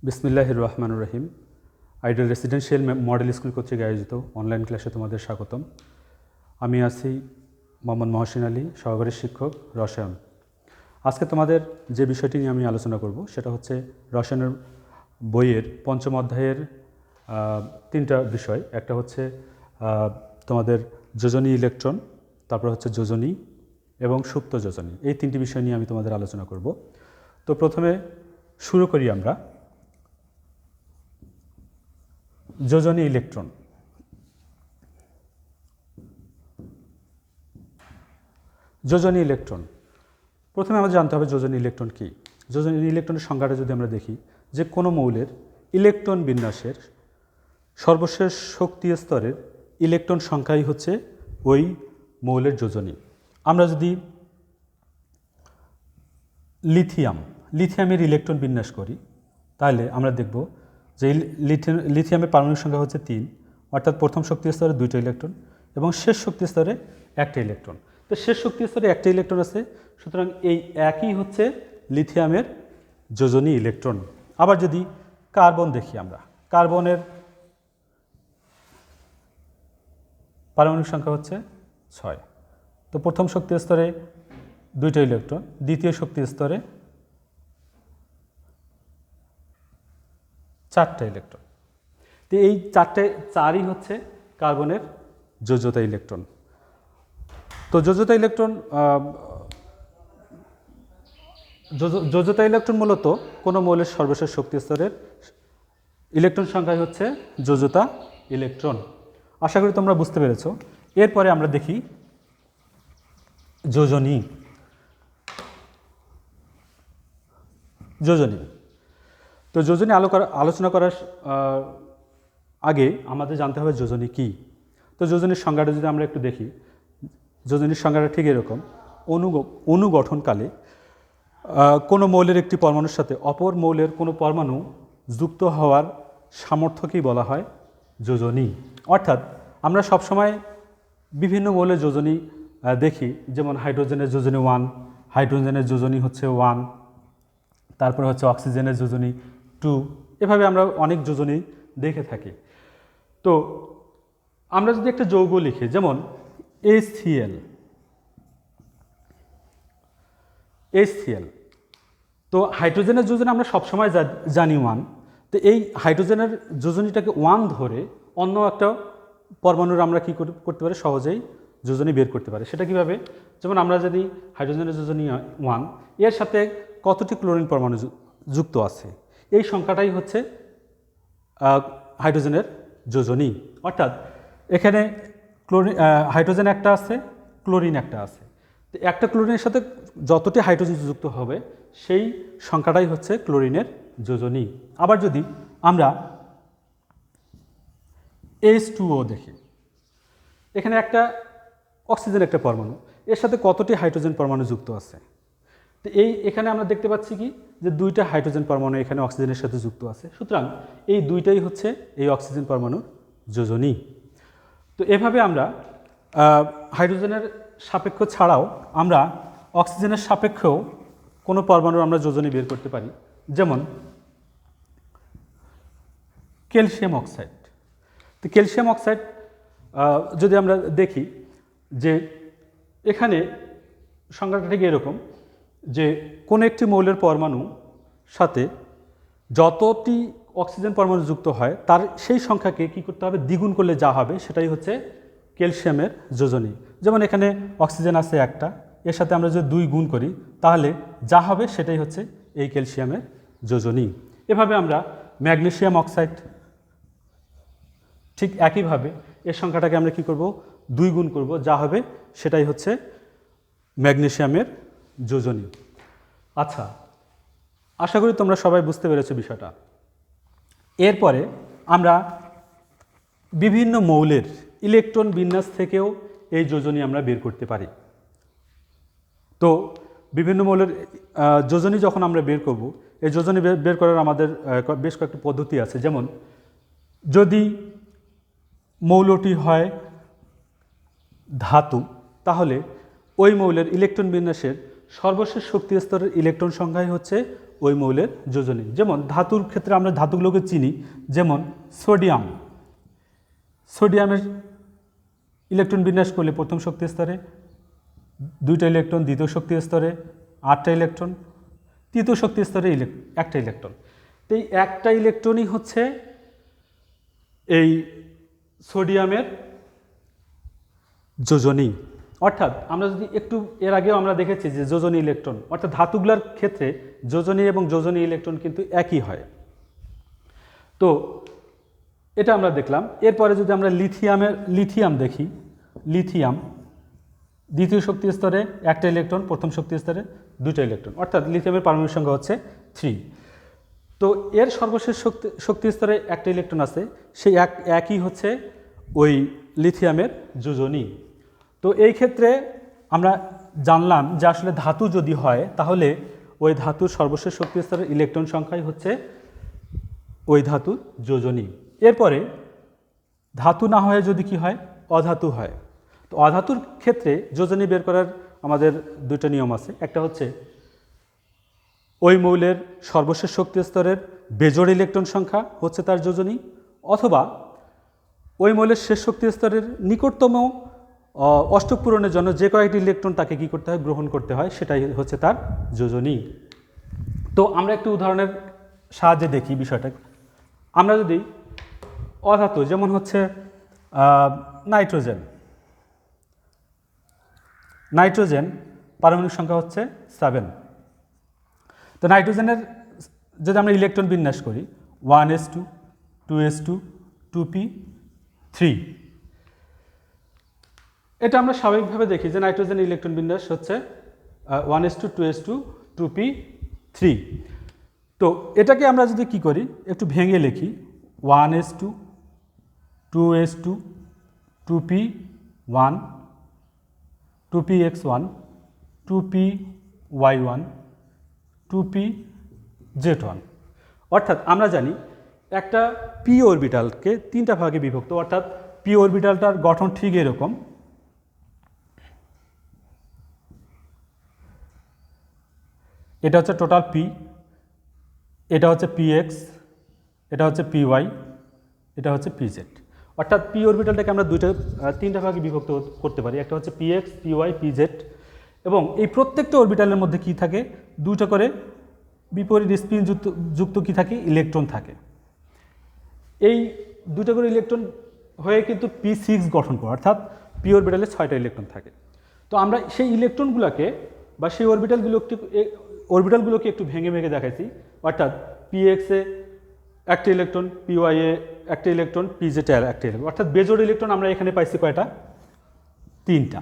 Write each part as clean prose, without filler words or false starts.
বিসমিল্লাহির রহমানির রহিম। Ideal residential model school কর্তৃক আয়োজিত অনলাইন ক্লাসে তোমাদের স্বাগতম। আমি আছি মোহাম্মদ মহসিন আলী, সহকারী শিক্ষক, রসায়ন। আজকে তোমাদের যে বিষয়টি নিয়ে আমি আলোচনা করব সেটা হচ্ছে রসায়নের বইয়ের পঞ্চম অধ্যায়ের তিনটা বিষয়। একটা হচ্ছে তোমাদের যোজনী ইলেকট্রন, তারপর হচ্ছে যোজনী এবং সুপ্ত যোজনী। এই তিনটি বিষয় নিয়ে আমি তোমাদের আলোচনা করব। তো প্রথমে শুরু করি আমরা যোজনী ইলেকট্রন। যোজনী ইলেকট্রন প্রথমে আমাদের জানতে হবে যোজনী ইলেকট্রন কী। যোজনী ইলেকট্রনের সংজ্ঞাটা যদি আমরা দেখি, যে কোনো মৌলের ইলেকট্রন বিন্যাসের সর্বশেষ শক্তি স্তরের ইলেকট্রন সংখ্যাই হচ্ছে ওই মৌলের যোজনী। আমরা যদি লিথিয়ামের ইলেকট্রন বিন্যাস করি, তাহলে আমরা দেখব যে লিথিয়ামের পারমাণবিক সংখ্যা হচ্ছে 3, অর্থাৎ প্রথম শক্তি স্তরে 2টা ইলেকট্রন এবং শেষ শক্তি স্তরে 1টা ইলেকট্রন। তো শেষ শক্তি স্তরে 1টা ইলেকট্রন আছে, সুতরাং এই একই হচ্ছে লিথিয়ামের যোজনী ইলেকট্রন। আবার যদি কার্বন দেখি, আমরা কার্বনের পারমাণবিক সংখ্যা হচ্ছে 6। তো প্রথম শক্তি স্তরে 2টা ইলেকট্রন, দ্বিতীয় শক্তি স্তরে 4টা ইলেকট্রন। তো এই চারই হচ্ছে কার্বনের যোজ্যতা ইলেকট্রন। তো যোজ্যতা ইলেকট্রন মূলত কোনো মৌলের সর্বশেষ শক্তি স্তরের ইলেকট্রন সংখ্যাই হচ্ছে যোজ্যতা ইলেকট্রন। আশা করি তোমরা বুঝতে পেরেছ। এরপরে আমরা দেখি যোজনী। তো যোজনী আলোচনা করার আগে আমাদের জানতে হবে যোজনী কী। তো যোজনীর সংজ্ঞাটা যদি আমরা একটু দেখি, যোজনীর সংজ্ঞাটা ঠিক এরকম: অনুগঠনকালে কোনো মৌলের একটি পরমাণুর সাথে অপর মৌলের কোনো পরমাণু যুক্ত হওয়ার সামর্থ্যকেই বলা হয় যোজনী। অর্থাৎ আমরা সবসময় বিভিন্ন মৌলের যোজনী দেখি, যেমন হাইড্রোজেনের যোজনী 1, হাইড্রোজেনের যোজনী হচ্ছে 1, তারপরে হচ্ছে অক্সিজেনের যোজনী 2। এভাবে আমরা অনেক যোজনী দেখে থাকি। তো আমরা যদি একটা যৌগ লিখি, যেমন HCl, তো হাইড্রোজেনের যোজনী আমরা সবসময় জানি 1। তো এই হাইড্রোজেনের যোজনীটাকে 1 ধরে অন্য একটা পরমাণুর আমরা কী করতে পারি, সহজেই যোজনী বের করতে পারি। সেটা কীভাবে? যেমন আমরা যদি হাইড্রোজেনের যোজনী 1, এর সাথে কতটি ক্লোরিন পরমাণু যুক্ত আছে, এই সংখ্যাটাই হচ্ছে হাইড্রোজেনের যোজনী। অর্থাৎ এখানে হাইড্রোজেন একটা আছে, ক্লোরিন একটা আছে। তো একটা ক্লোরিনের সাথে যতটি হাইড্রোজেন যুক্ত হবে সেই সংখ্যাটাই হচ্ছে ক্লোরিনের যোজনী। আবার যদি আমরা H2O দেখি, এখানে একটা অক্সিজেন একটা পরমাণু, এর সাথে কতটি হাইড্রোজেন পরমাণু যুক্ত আছে। তো এখানে আমরা দেখতে পাচ্ছি কি, যে 2টা হাইড্রোজেন পরমাণু এখানে অক্সিজেনের সাথে যুক্ত আছে, সুতরাং এই 2টাই হচ্ছে এই অক্সিজেন পরমাণুর যোজনী। তো এভাবে আমরা হাইড্রোজেনের সাপেক্ষ ছাড়াও আমরা অক্সিজেনের সাপেক্ষেও কোনো পরমাণুর আমরা যোজনী বের করতে পারি। যেমন ক্যালসিয়াম অক্সাইড। তো ক্যালসিয়াম অক্সাইড যদি আমরা দেখি, যে এখানে সংজ্ঞাটা ঠিক এরকম, যে কোনো একটি মৌলের পরমাণু সাথে যতটি অক্সিজেন পরমাণু যুক্ত হয় তার সেই সংখ্যাকে কী করতে হবে, দ্বিগুণ করলে যা হবে সেটাই হচ্ছে ক্যালসিয়ামের যোজনী। যেমন এখানে অক্সিজেন আছে একটা, এর সাথে আমরা যদি 2 গুণ করি তাহলে যা হবে সেটাই হচ্ছে এই ক্যালসিয়ামের যোজনী। এভাবে আমরা ম্যাগনেসিয়াম অক্সাইড, ঠিক একইভাবে এর সংখ্যাটাকে আমরা কী করব, 2 গুণ করব, যা হবে সেটাই হচ্ছে ম্যাগনেসিয়ামের যোজনী। আচ্ছা, আশা করি তোমরা সবাই বুঝতে পেরেছো বিষয়টা। এরপরে আমরা বিভিন্ন মৌলের ইলেকট্রন বিন্যাস থেকেও এই যোজনী আমরা বের করতে পারি। তো বিভিন্ন মৌলের যোজনী যখন আমরা বের করব, এই যোজনী বের করার আমাদের বেশ কয়েকটি পদ্ধতি আছে। যেমন যদি মৌলটি হয় ধাতু, তাহলে ওই মৌলের ইলেকট্রন বিন্যাসের সর্বশেষ শক্তি স্তরের ইলেকট্রন সংখ্যাই হচ্ছে ওই মৌলের যোজনী। যেমন ধাতুর ক্ষেত্রে আমরা ধাতুগুলোকে চিনি, যেমন সোডিয়াম। সোডিয়ামের ইলেকট্রন বিন্যাস করলে প্রথম শক্তি স্তরে 2টা ইলেকট্রন, দ্বিতীয় শক্তি স্তরে 8টা ইলেকট্রন, তৃতীয় শক্তি স্তরে 1টা ইলেকট্রন। তো এই একটা ইলেকট্রনই হচ্ছে এই সোডিয়ামের যোজনী। অর্থাৎ আমরা যদি একটু এর আগেও আমরা দেখেছি যে যোজনী ইলেকট্রন, অর্থাৎ ধাতুগুলোর ক্ষেত্রে যোজনী এবং যোজনী ইলেকট্রন কিন্তু একই হয়। তো এটা আমরা দেখলাম। এরপরে যদি আমরা লিথিয়াম দেখি, লিথিয়াম দ্বিতীয় শক্তি স্তরে 1টা ইলেকট্রন, প্রথম শক্তি স্তরে 2টা ইলেকট্রন, অর্থাৎ লিথিয়ামের পারমাণবিক সংখ্যা হচ্ছে 3। তো এর সর্বশেষ শক্তি স্তরে 1টা ইলেকট্রন আছে, সেই একই হচ্ছে ওই লিথিয়ামের যোজনী। তো এই ক্ষেত্রে আমরা জানলাম যে আসলে ধাতু যদি হয় তাহলে ওই ধাতুর সর্বশেষ শক্তি স্তরের ইলেকট্রন সংখ্যাই হচ্ছে ওই ধাতুর যোজনী। এরপরে ধাতু না হয়ে যদি কি হয়, অধাতু হয়। তো অধাতুর ক্ষেত্রে যোজনী বের করার আমাদের 2টা নিয়ম আছে। একটা হচ্ছে ওই মৌলের সর্বশেষ শক্তি স্তরের বেজোড় ইলেকট্রন সংখ্যা হচ্ছে তার যোজনী, অথবা ওই মৌলের শেষ শক্তি স্তরের নিকটতম অষ্টক পূরণের জন্য যে কয়েকটি ইলেকট্রন তাকে কী করতে হয়, গ্রহণ করতে হয়, সেটাই হচ্ছে তার যোজনী। তো আমরা একটু উদাহরণের সাহায্যে দেখি বিষয়টা। আমরা যদি অধাতু, যেমন হচ্ছে নাইট্রোজেন, নাইট্রোজেন পারমাণবিক সংখ্যা হচ্ছে 7। তো নাইট্রোজেনের যদি আমরা ইলেকট্রন বিন্যাস করি 1s2 2s2 2p3, এটা আমরা স্বাভাবিকভাবে দেখি যে নাইট্রোজেনের ইলেকট্রন বিন্যাস হচ্ছে 1s2 2s2 2p3। তো এটাকে আমরা যদি কি করি, একটু ভেঙে লিখি 1s2 2s2 2p1 2px1 2py1 2pz1। অর্থাৎ আমরা জানি একটা পি অরবিটালকে 3টা ভাগে বিভক্ত, অর্থাৎ পি অরবিটালটার গঠন ঠিক এরকম। এটা হচ্ছে টোটাল পি, এটা হচ্ছে পিএক্স, এটা হচ্ছে পিওয়াই, এটা হচ্ছে পিজেড। অর্থাৎ পি অরবিটালটাকে আমরা 3টা ভাগে বিভক্ত করতে পারি। একটা হচ্ছে পিএক্স, পিওয়াই, পিজেড। এবং এই প্রত্যেকটা অরবিটালের মধ্যে কি থাকে, 2টা করে বিপরীত স্পিন যুক্ত কি থাকে, ইলেকট্রন থাকে। এই 2টা করে ইলেকট্রন হয়ে কিন্তু p6 গঠন করে, অর্থাৎ পি অরবিটালে 6টা ইলেকট্রন থাকে। তো আমরা সেই ইলেকট্রনগুলোকে বা সেই অরবিটালগুলোকে একটু ভেঙে ভেঙে দেখাইছি। অর্থাৎ পিএক্সে 1টা ইলেকট্রন, পিওয়াইয়ে 1টা ইলেকট্রন, পিজেটে 1টা ইলেকট্রন, অর্থাৎ বেজোড় ইলেকট্রন আমরা এখানে পাইছি কয়টা, 3টা।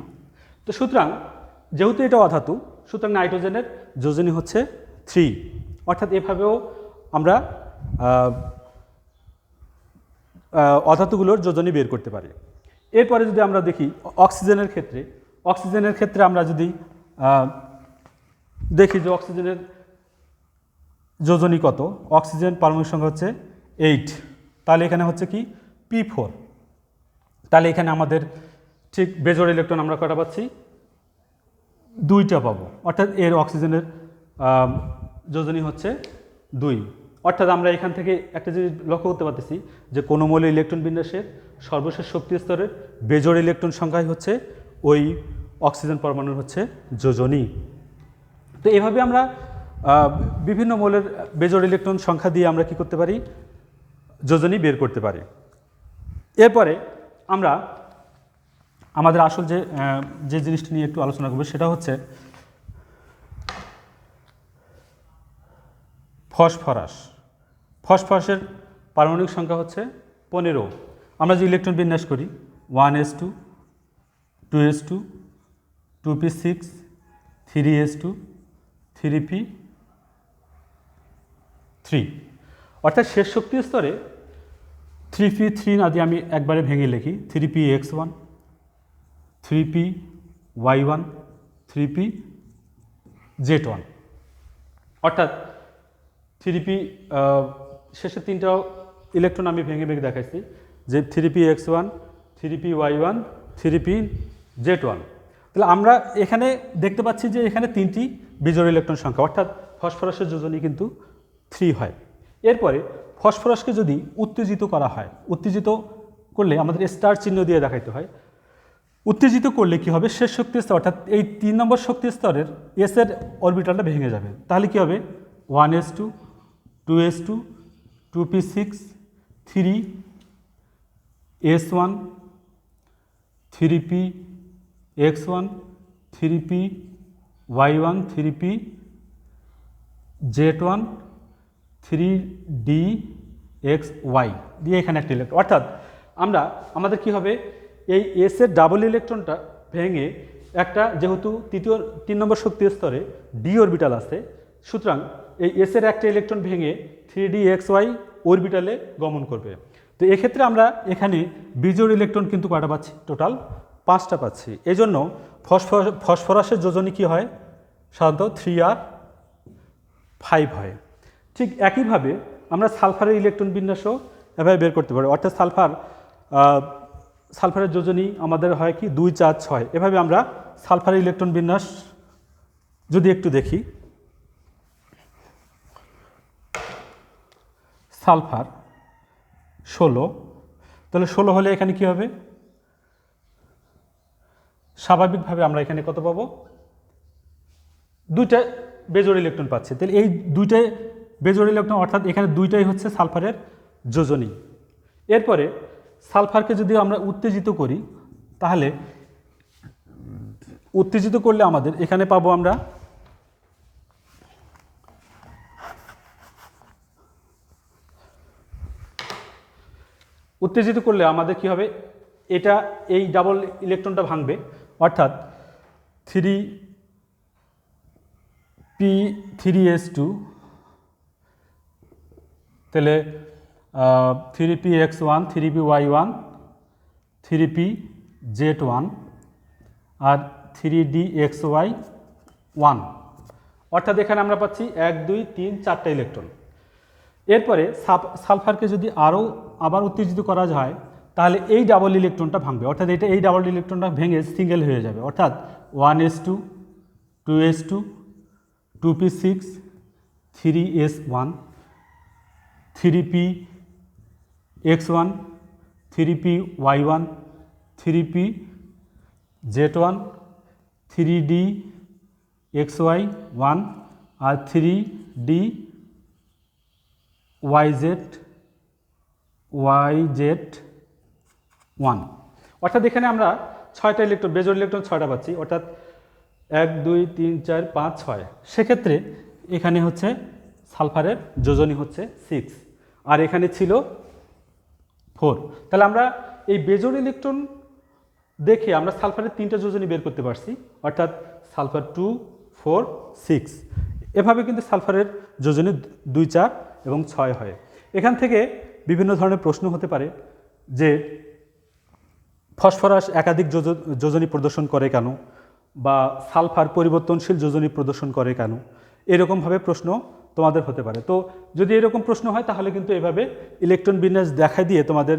তো সুতরাং যেহেতু এটা অধাতু, সুতরাং নাইট্রোজেনের যোজনী হচ্ছে 3। অর্থাৎ এভাবেও আমরা অধাতুগুলোর যোজনী বের করতে পারি। এরপরে যদি আমরা দেখি অক্সিজেনের ক্ষেত্রে আমরা যদি দেখি যে অক্সিজেনের যোজনী কত, অক্সিজেন পারমাণবিক সংখ্যা হচ্ছে 8, তাহলে এখানে হচ্ছে কি p4। তাহলে এখানে আমাদের ঠিক বেজোড় ইলেকট্রন আমরা কটা পাচ্ছি, 2টা পাবো। অর্থাৎ এর অক্সিজেনের যোজনী হচ্ছে 2। অর্থাৎ আমরা এখান থেকে একটা জিনিস লক্ষ্য করতে পারতেছি যে কোনো মৌলের ইলেকট্রন বিন্যাসের সর্বশেষ শক্তি স্তরের বেজোড় ইলেকট্রন সংখ্যাই হচ্ছে ওই অক্সিজেন পরমাণুর হচ্ছে যোজনী। তো এভাবে আমরা বিভিন্ন মৌলের বেজোড় ইলেকট্রন সংখ্যা দিয়ে আমরা কি করতে পারি, যোজনী বের করতে পারি। এরপরে আমরা আমাদের আসল যে জিনিসটা নিয়ে একটু আলোচনা করব সেটা হচ্ছে ফসফরাস। ফসফরাসের পারমাণবিক সংখ্যা হচ্ছে 15। আমরা যে ইলেকট্রন বিন্যাস করি 1s2 2s2 2p6 3s2 3p3, অর্থাৎ শেষ শক্তি স্তরে 3p3 না দিয়ে আমি একবারে ভেঙে লিখি 3px1 3py1 3pz1। অর্থাৎ 3p শেষের 3টা ইলেকট্রন আমি ভেঙে ভেঙে দেখাইছি যে 3px1 3py1 3pz1। তাহলে আমরা এখানে দেখতে পাচ্ছি যে এখানে 3টি বিজোড় ইলেকট্রন সংখ্যা, অর্থাৎ ফসফরাসের যোজনী কিন্তু 3 হয়। এরপরে ফসফরাসকে যদি উত্তেজিত করা হয়, উত্তেজিত করলে আমাদের স্টার চিহ্ন দিয়ে দেখাইতে হয়। উত্তেজিত করলে কি হবে, শেষ শক্তি স্তর অর্থাৎ এই 3 নম্বর শক্তি স্তরের এসের অরবিটালটা ভেঙে যাবে। তাহলে কি হবে, 1s2 2s2 2p6 3s1 3px1 3py1 3pz1 3dxy দিয়ে এখানে একটা ইলেকট্রন, অর্থাৎ আমাদের কি হবে, এই এসের ডাবল ইলেকট্রনটা ভেঙে একটা, যেহেতু 3 নম্বর শক্তি স্তরে ডি অরবিটাল আছে, সুতরাং এই এসের একটা ইলেকট্রন ভেঙে 3dxy অরবিটালে গমন করবে। তো এক্ষেত্রে আমরা এখানে বিজোড় ইলেকট্রন কিন্তু কয়টা পাচ্ছি, টোটাল 5টা পাচ্ছি। এই জন্য ফসফরাসের যোজনী কী হয়, সাধারণত 3r5 হয়। ঠিক একইভাবে আমরা সালফারের ইলেকট্রন বিন্যাসও এভাবে বের করতে পারি, অর্থাৎ সালফারের যোজনী আমাদের হয় কি 2 4 6। এভাবে আমরা সালফারের ইলেকট্রন বিন্যাস যদি একটু দেখি, সালফার 16, তাহলে 16 হলে এখানে কি হবে, স্বাভাবিকভাবে আমরা এখানে কত পাবো, 2টা বেজোড় ইলেকট্রন পাচ্ছি। তাহলে এই 2টা বেজোড় ইলেকট্রন, অর্থাৎ এখানে 2টাই হচ্ছে সালফারের যোজনী। এরপরে সালফারকে যদি আমরা উত্তেজিত করি, তাহলে উত্তেজিত করলে আমাদের এখানে পাবো আমরা উত্তেজিত করলে আমাদের কি হবে, এটা এই ডাবল ইলেকট্রনটা ভাঙবে, অর্থাৎ 3p3s2, তাহলে 3px1 3py1 3pz1 আর 3dxy1, অর্থাৎ এখানে আমরা পাচ্ছি 1 2 3 4টা ইলেকট্রন। এরপরে সালফারকে যদি আবার উত্তেজিত করা যায়, তাহলে এই ডাবল ইলেকট্রনটা ভাঙবে, অর্থাৎ এই ডাবল ইলেকট্রনটা ভেঙে সিঙ্গেল হয়ে যাবে, অর্থাৎ 1s2 2s2 2p6 3s1 3px1 3py1 3pz1 3dxy1 আর 3dyz1। অর্থাৎ এখানে আমরা 6টা ইলেকট্রন, বেজোড় ইলেকট্রন 6টা পাচ্ছি, অর্থাৎ 1 2 3 4 5 6। সেক্ষেত্রে এখানে হচ্ছে সালফারের যোজনী হচ্ছে 6, আর এখানে ছিল 4। তাহলে আমরা এই বেজোড় ইলেকট্রন দেখে আমরা সালফারের 3টা যোজনী বের করতে পারছি, অর্থাৎ সালফার 2 4 6। এভাবে কিন্তু সালফারের যোজনী 2 4 এবং 6 হয়। এখান থেকে বিভিন্ন ধরনের প্রশ্ন হতে পারে যে ফসফরাস একাধিক যোজনী প্রদর্শন করে কেন, বা সালফার পরিবর্তনশীল যোজনী প্রদর্শন করে কেন, এরকমভাবে প্রশ্ন তোমাদের হতে পারে। তো যদি এরকম প্রশ্ন হয়, তাহলে কিন্তু এভাবে ইলেকট্রন বিন্যাস দেখা দিয়ে তোমাদের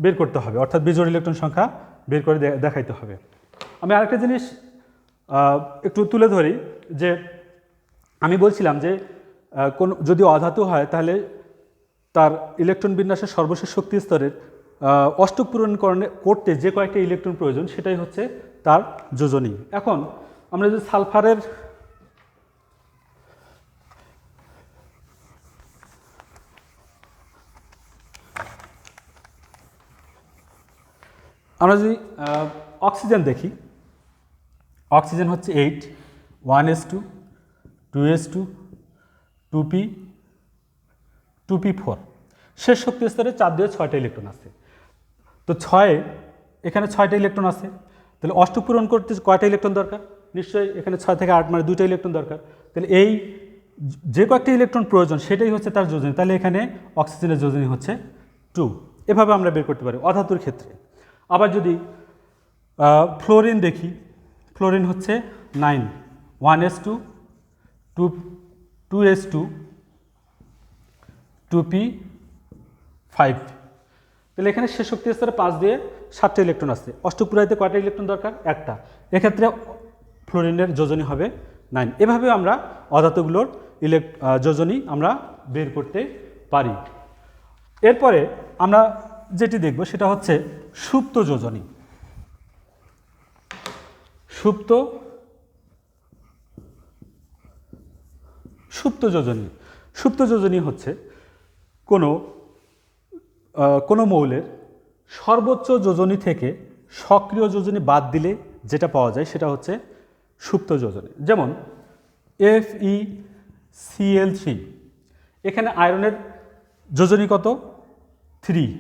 বের করতে হবে, অর্থাৎ বিজোড় ইলেকট্রন সংখ্যা বের করে দেখাইতে হবে। আমি আরেকটা জিনিস একটু তুলে ধরি, যে আমি বলছিলাম যে যদি অধাতু হয়, তাহলে তার ইলেকট্রন বিন্যাসের সর্বশেষ শক্তি স্তরের অষ্টক পূরণ করতে যে কয়েকটা ইলেকট্রন প্রয়োজন, সেটাই হচ্ছে তার যোজনী। এখন আমরা যদি সালফারের অক্সিজেন দেখি, অক্সিজেন হচ্ছে 8 1s2 2s2 2p 2p4, শেষ শক্তি স্তরে 4 দিয়ে 6টা ইলেকট্রন আছে। তো এখানে 6টা ইলেকট্রন আছে, তাহলে অষ্টক পূরণ করতে কয়টা ইলেকট্রন দরকার, নিশ্চয়ই এখানে 6 থেকে 8 মানে 2টা ইলেকট্রন দরকার। তাহলে এই যে কয়েকটা ইলেকট্রন প্রয়োজন সেটাই হচ্ছে তার যোজনী, তাহলে এখানে অক্সিজেনের যোজনী হচ্ছে 2। এভাবে আমরা বের করতে পারি অধাতুর ক্ষেত্রে। আবার যদি ফ্লোরিন দেখি, ফ্লোরিন হচ্ছে 9 1s2 2s2 2p5, তাহলে এখানে শেষ শক্তি স্তরে 5 দিয়ে 7টা ইলেকট্রন আছে। অষ্টক পূরাইতে কয়টা ইলেকট্রন দরকার, একটা। এক্ষেত্রে ফ্লোরিনের যোজনী হবে 9। এভাবে আমরা অধাতুগুলোর যোজনী আমরা বের করতে পারি। এরপরে আমরা যেটি দেখব সেটা হচ্ছে সুপ্ত যোজনী। সুপ্ত যোজনী হচ্ছে কোনো মৌলের সর্বোচ্চ যোজনী থেকে সক্রিয় যোজনী বাদ দিলে যেটা পাওয়া যায় সেটা হচ্ছে সুপ্ত যোজনী। যেমন FeCl3, এখানে আয়রনের যোজনী কত? 3,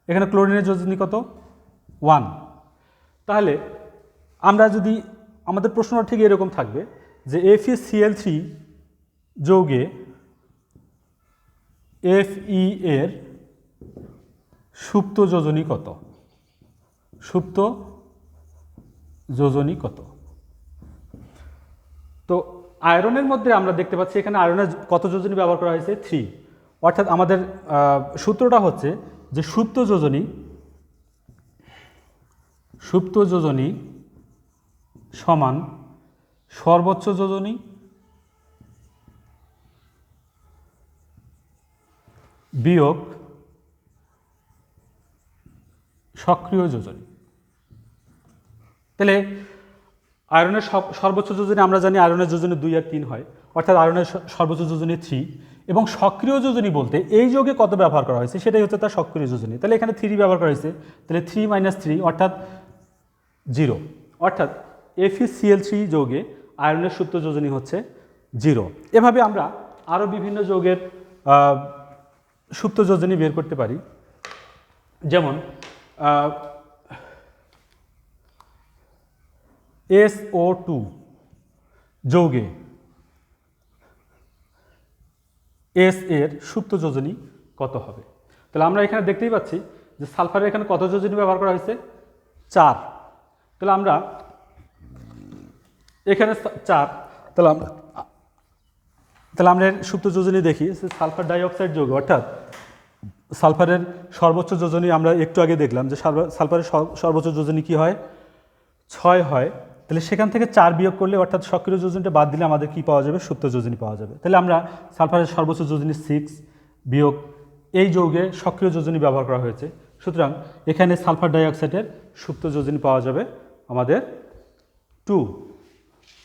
এখানে ক্লোরিনের যোজনী কত? 1। তাহলে আমরা যদি আমাদের প্রশ্নটা ঠিক এরকম থাকবে যে FeCl3 যৌগে Fe এর সুপ্ত যোজনী কত? তো আয়রনের মধ্যে আমরা দেখতে পাচ্ছি এখানে আয়রনের কত যোজনী ব্যবহার করা হয়েছে? 3। অর্থাৎ আমাদের সূত্রটা হচ্ছে যে সুপ্ত যোজনী সমান সর্বোচ্চ যোজনী বিয়োগ সক্রিয় যোজনী। তাহলে আয়রনের সর্বোচ্চ যোজনী আমরা জানি আয়রনের যোজনী 2 আর 3 হয়, অর্থাৎ আয়রনের সর্বোচ্চ যোজনী 3, এবং সক্রিয় যোজনী বলতে এই যৌগে কত ব্যবহার করা হয়েছে সেটাই হচ্ছে তার সক্রিয় যোজনী। তাহলে এখানে 3 ব্যবহার করা হয়েছে, তাহলে 3 - 3 অর্থাৎ 0। অর্থাৎ FeCl3 যৌগে আয়রনের সুপ্ত যোজনী হচ্ছে 0। এভাবে আমরা আরও বিভিন্ন যৌগের সুপ্ত যোজনী বের করতে পারি। যেমন SO2 যৌগে S এর সুপ্ত যোজনী কত হবে? তাহলে আমরা এখানে দেখতেই পাচ্ছি যে সালফারের এখানে কত যোজনী ব্যবহার করা হয়েছে? 4। তাহলে আমরা এখানে 4, তাহলে আমরা এর সুপ্ত যোজনী দেখি। সালফার ডাইঅক্সাইড যৌগ, অর্থাৎ সালফারের সর্বোচ্চ যোজনী আমরা একটু আগে দেখলাম যে সালফারের সর্বোচ্চ যোজনী কি হয়? 6 হয়। তাহলে সেখান থেকে 4 বিয়োগ করলে, অর্থাৎ সক্রিয় যোজনীটা বাদ দিলে আমাদের কি পাওয়া যাবে? সুপ্ত যোজনী পাওয়া যাবে। তাহলে আমরা সালফারের সর্বোচ্চ যোজনী 6 বিয়োগ এই যৌগে সক্রিয় যোজনী ব্যবহার করা হয়েছে, সুতরাং এখানে সালফার ডাইঅক্সাইডের সুপ্ত যোজনী পাওয়া যাবে আমাদের 2।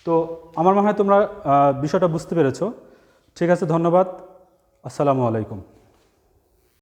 তো আমার মনে হয় তোমরা বিষয়টা বুঝতে পেরেছো। ঠিক আছে, ধন্যবাদ। আসসালামু আলাইকুম।